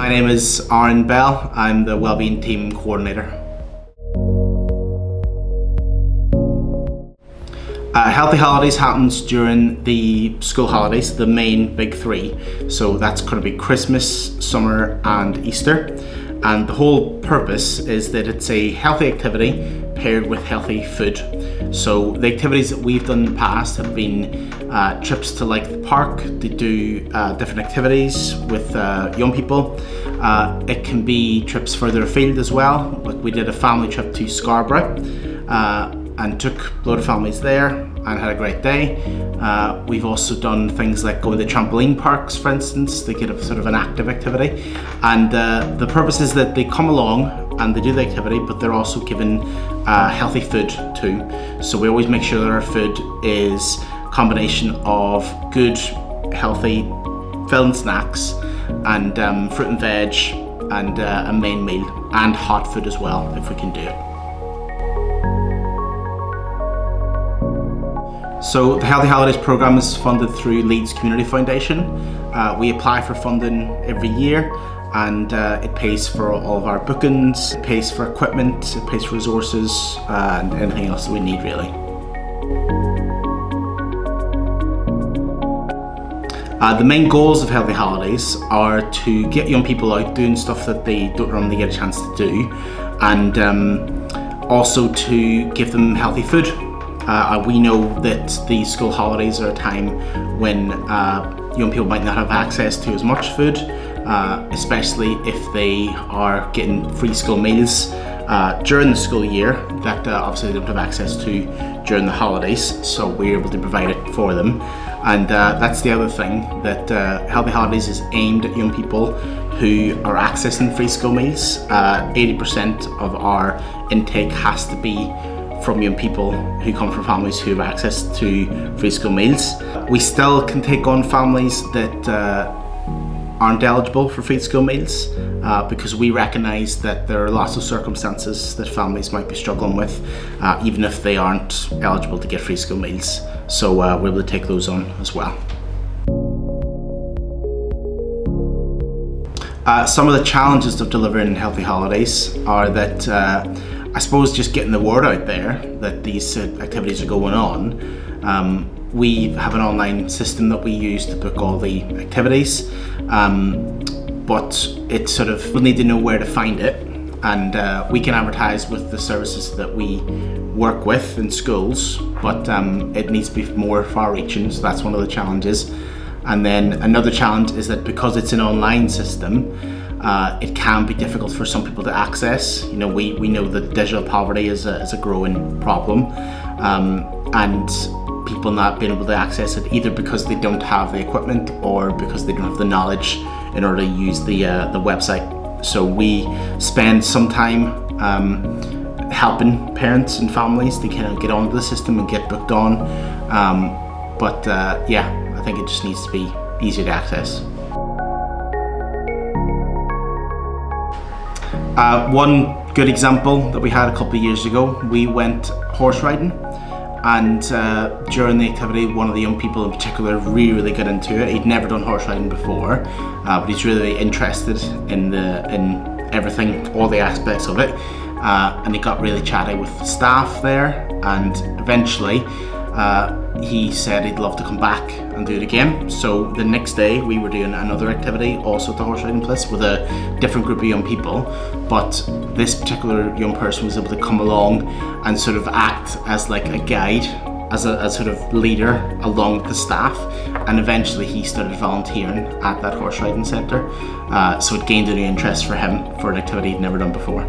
My name is Aaron Bell. I'm the Wellbeing Team Coordinator. Healthy Holidays happens during the school holidays, the main big three. So that's going to be Christmas, summer and Easter. And the whole purpose is that it's a healthy activity paired with healthy food. So the activities that we've done in the past have been trips to like the park to do different activities with young people. It can be trips further afield as well. Like we did a family trip to Scarborough and took a load of families there and had a great day. We've also done things like going to trampoline parks, for instance, to get a sort of an active activity. And the purpose is that they come along and they do the activity, but they're also given healthy food too. So we always make sure that our food is a combination of good, healthy filling snacks and fruit and veg and a main meal and hot food as well, if we can do it. So the Healthy Holidays programme is funded through Leeds Community Foundation. We apply for funding every year and it pays for all of our bookings, it pays for equipment, it pays for resources and anything else that we need really. The main goals of Healthy Holidays are to get young people out doing stuff that they don't normally get a chance to do, and also to give them healthy food. We know that the school holidays are a time when young people might not have access to as much food, especially if they are getting free school meals during the school year that obviously they don't have access to during the holidays, so we're able to provide it for them. And that's the other thing, that Healthy Holidays is aimed at young people who are accessing free school meals. 80% of our intake has to be from young people who come from families who have access to free school meals. We still can take on families that aren't eligible for free school meals because we recognise that there are lots of circumstances that families might be struggling with even if they aren't eligible to get free school meals. So we're able to take those on as well. Some of the challenges of delivering Healthy Holidays are that I suppose just getting the word out there that these activities are going on. We have an online system that we use to book all the activities, but it's sort of, we'll need to know where to find it, and we can advertise with the services that we work with in schools, but it needs to be more far-reaching, so that's one of the challenges. And then another challenge is that because it's an online system, it can be difficult for some people to access. You know, we know that digital poverty is a growing problem, and people not being able to access it either because they don't have the equipment or because they don't have the knowledge in order to use the website. So we spend some time helping parents and families to kind of get onto the system and get booked on. But yeah, I think it just needs to be easier to access. One good example that we had a couple of years ago, we went horse riding, and during the activity one of the young people in particular really got into it. He'd never done horse riding before, but he's really interested in everything, all the aspects of it, and he got really chatty with the staff there, and eventually he said he'd love to come back and do it again. So the next day we were doing another activity also at the horse riding place with a different group of young people, but this particular young person was able to come along and sort of act as like a guide, as a sort of leader along with the staff, and eventually he started volunteering at that horse riding centre, so it gained a new interest for him for an activity he'd never done before.